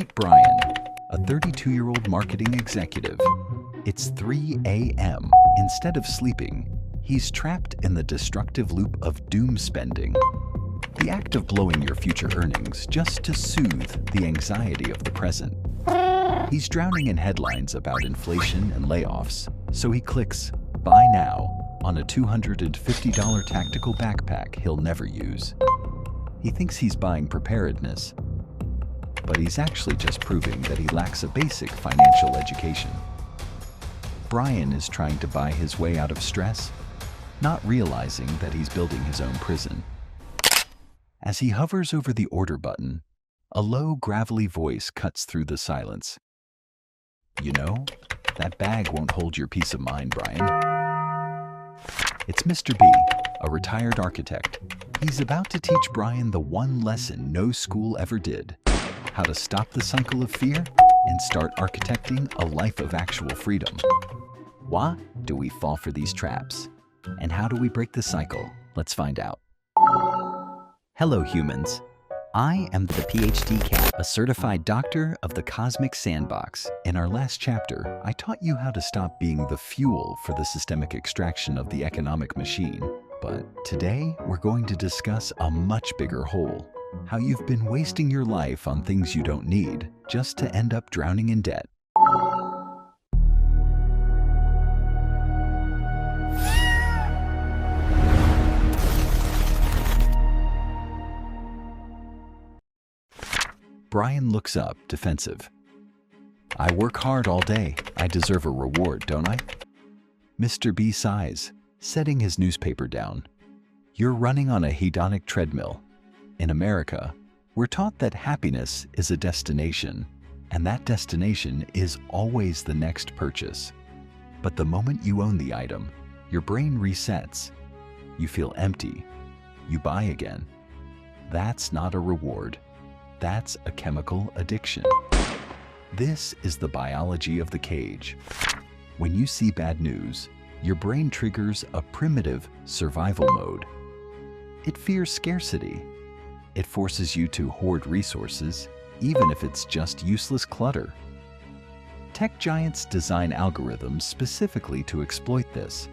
Meet Brian, a 32-year-old marketing executive. It's 3 a.m. Instead of sleeping, he's trapped in the destructive loop of doomspending, the act of blowing your future earnings just to soothe the anxiety of the present. He's drowning in headlines about inflation and layoffs, so he clicks "Buy Now" on a $250 tactical backpack he'll never use. He thinks he's buying preparedness, but he's actually just proving that he lacks a basic financial education. Brian is trying to buy his way out of stress, not realizing that he's building his own prison. As he hovers over the order button, a low, gravelly voice cuts through the silence. "You know, that bag won't hold your peace of mind, Brian." It's Mr. B, a retired architect. He's about to teach Brian the one lesson no school ever did: how to stop the cycle of fear and start architecting a life of actual freedom. Why do we fall for these traps? And how do we break the cycle? Let's find out. Hello, humans. I am the PhD.Cat, a certified doctor of the cosmic sandbox. In our last chapter, I taught you how to stop being the fuel for the systemic extraction of the economic machine. But today, we're going to discuss a much bigger whole: how you've been wasting your life on things you don't need, just to end up drowning in debt. Brian looks up, defensive. "I work hard all day. I deserve a reward, don't I?" Mr. B sighs, setting his newspaper down. "You're running on a hedonic treadmill. In America, we're taught that happiness is a destination, and that destination is always the next purchase. But the moment you own the item, your brain resets. You feel empty. You buy again. That's not a reward. That's a chemical addiction. This is the biology of the cage. When you see bad news, your brain triggers a primitive survival mode. It fears scarcity. It forces you to hoard resources, even if it's just useless clutter. Tech giants design algorithms specifically to exploit this.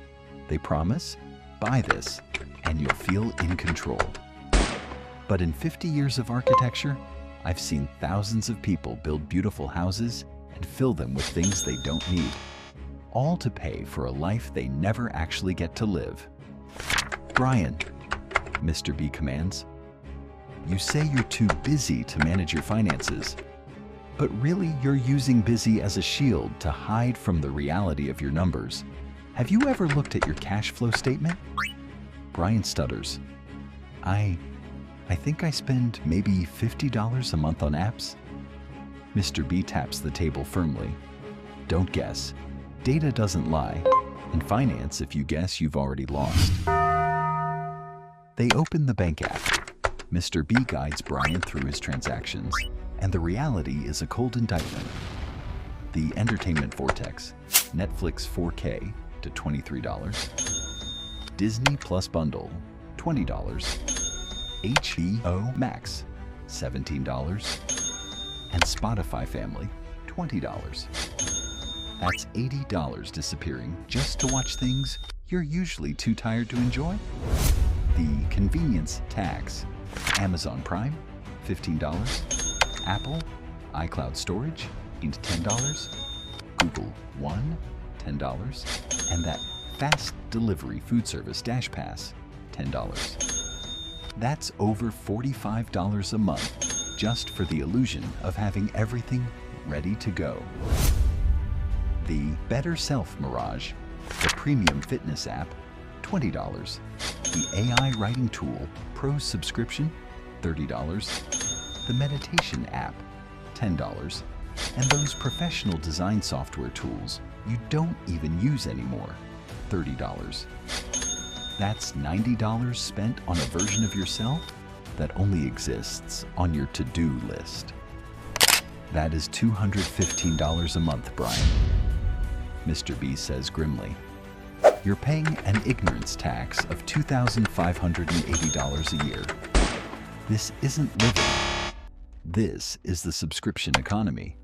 They promise, "Buy this, and you'll feel in control." But in 50 years of architecture, I've seen thousands of people build beautiful houses and fill them with things they don't need, all to pay for a life they never actually get to live. "Brian," Mr. B commands, "you say you're too busy to manage your finances, but really you're using busy as a shield to hide from the reality of your numbers. Have you ever looked at your cash flow statement?" Brian stutters. I think I spend maybe $50 a month on apps." Mr. B taps the table firmly. "Don't guess. Data doesn't lie. In finance, if you guess, you've already lost." They open the bank app. Mr. B guides Brian through his transactions, and the reality is a cold indictment. The entertainment vortex: Netflix 4K to $23, Disney Plus bundle $20, HBO Max $17, and Spotify Family $20. That's $80 disappearing just to watch things you're usually too tired to enjoy. The convenience tax: Amazon Prime $15, Apple iCloud storage $10, Google One $10, and that fast delivery food service Dash Pass $10. That's over $45 a month just for the illusion of having everything ready to go. The Better Self Mirage, the premium fitness app, $20. The AI writing tool Pro subscription, $30. The meditation app, $10. And those professional design software tools you don't even use anymore, $30. That's $90 spent on a version of yourself that only exists on your to-do list. That is $215 a month, Brian, Mr. B says grimly. You're paying an ignorance tax of $2,580 a year. This isn't living. This is the subscription economy.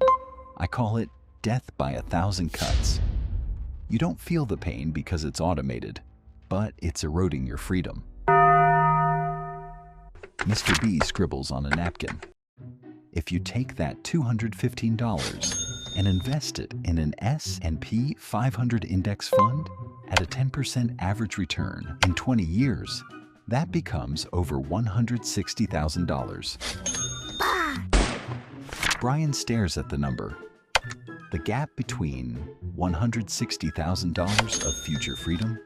I call it death by 1,000 cuts. You don't feel the pain because it's automated, but it's eroding your freedom. Mr. B scribbles on a napkin. If you take that $215 and invest it in an S&P 500 index fund at a 10% average return in 20 years, that becomes over $160,000. Brian stares at the number. The gap between $160,000 of future freedom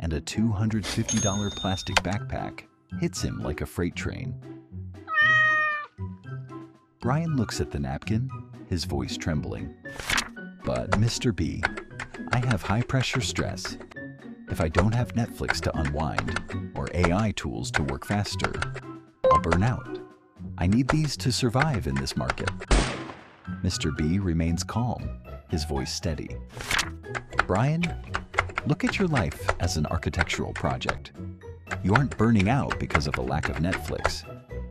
and a $250 plastic backpack hits him like a freight train. Brian looks at the napkin, his voice trembling. But Mr. B, I have high-pressure stress. If I don't have Netflix to unwind or AI tools to work faster, I'll burn out. I need these to survive in this market. Mr. B remains calm, his voice steady. Brian, look at your life as an architectural project. You aren't burning out because of a lack of Netflix.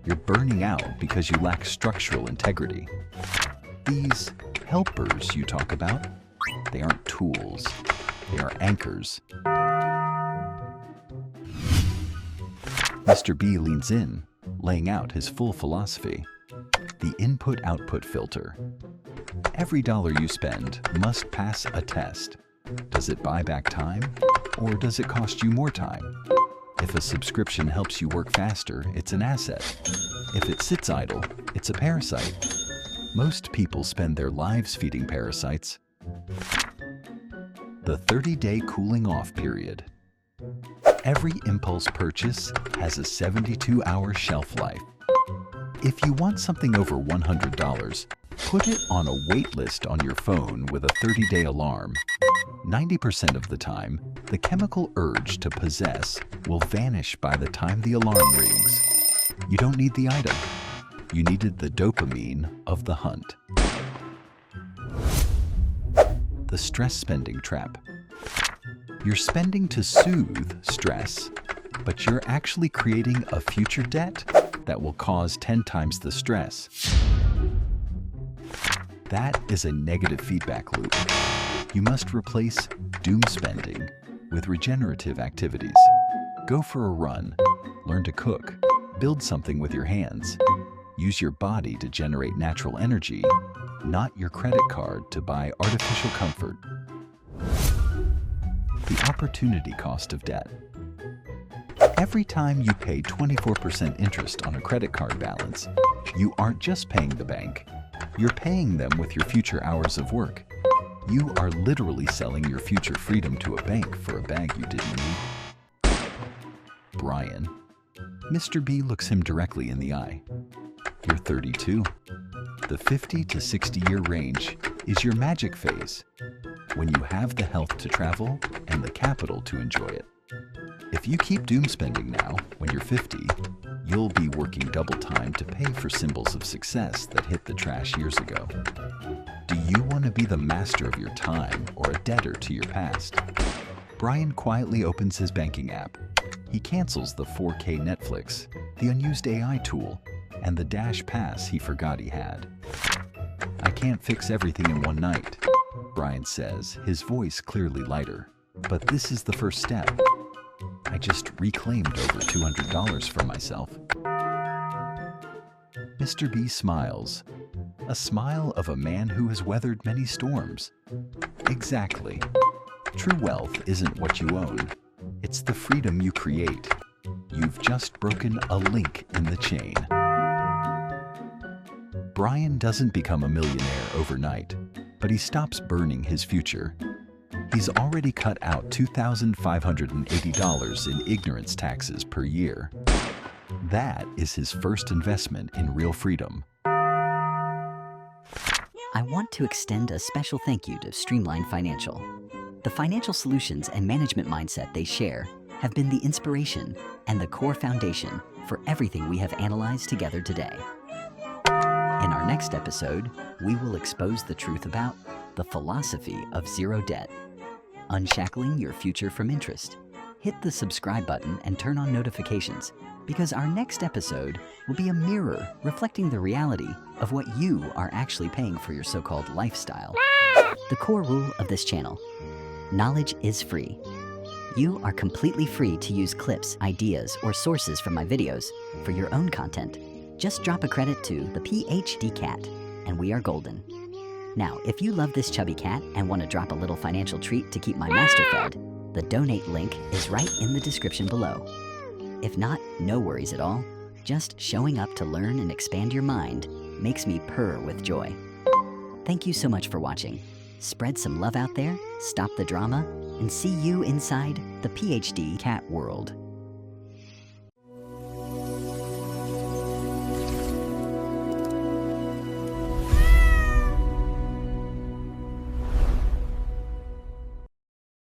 You're burning out because you lack structural integrity. These helpers you talk about, they aren't tools. They are anchors. Mr. B leans in, laying out his full philosophy. The input-output filter. Every dollar you spend must pass a test. Does it buy back time, or does it cost you more time? If a subscription helps you work faster, it's an asset. If it sits idle, it's a parasite. Most people spend their lives feeding parasites. The 30-day cooling off period. Every impulse purchase has a 72-hour shelf life. If you want something over $100, put it on a wait list on your phone with a 30-day alarm. 90% of the time, the chemical urge to possess will vanish by the time the alarm rings. You don't need the item. You needed the dopamine of the hunt. The stress spending trap. You're spending to soothe stress, but you're actually creating a future debt that will cause 10 times the stress. That is a negative feedback loop. You must replace doom spending with regenerative activities. Go for a run, learn to cook, build something with your hands. Use your body to generate natural energy, not your credit card to buy artificial comfort. The opportunity cost of debt. Every time you pay 24% interest on a credit card balance, you aren't just paying the bank, you're paying them with your future hours of work. You are literally selling your future freedom to a bank for a bag you didn't need. Brian. Mr. B looks him directly in the eye. You're 32. The 50 to 60-year range is your magic phase, when you have the health to travel and the capital to enjoy it. If you keep doom spending now, when you're 50, you'll be working double time to pay for symbols of success that hit the trash years ago. Do you want to be the master of your time or a debtor to your past? Brian quietly opens his banking app. He cancels the 4K Netflix, the unused AI tool, and the Dash Pass he forgot he had. I can't fix everything in one night, Brian says, his voice clearly lighter. But this is the first step. I just reclaimed over $200 for myself. Mr. B smiles. A smile of a man who has weathered many storms. Exactly. True wealth isn't what you own. It's the freedom you create. You've just broken a link in the chain. Brian doesn't become a millionaire overnight, but he stops burning his future. He's already cut out $2,580 in ignorance taxes per year. That is his first investment in real freedom. I want to extend a special thank you to Streamline Financial. The financial solutions and management mindset they share have been the inspiration and the core foundation for everything we have analyzed together today. In our next episode, we will expose the truth about the philosophy of zero debt, unshackling your future from interest. Hit the subscribe button and turn on notifications because our next episode will be a mirror reflecting the reality of what you are actually paying for your so-called lifestyle. The core rule of this channel: knowledge is free. You are completely free to use clips, ideas, or sources from my videos for your own content. Just drop a credit to the PhD.Cat, and we are golden. Now, if you love this chubby cat and want to drop a little financial treat to keep my master fed, the donate link is right in the description below. If not, no worries at all. Just showing up to learn and expand your mind makes me purr with joy. Thank you so much for watching. Spread some love out there, stop the drama, and see you inside the PhD.Cat world.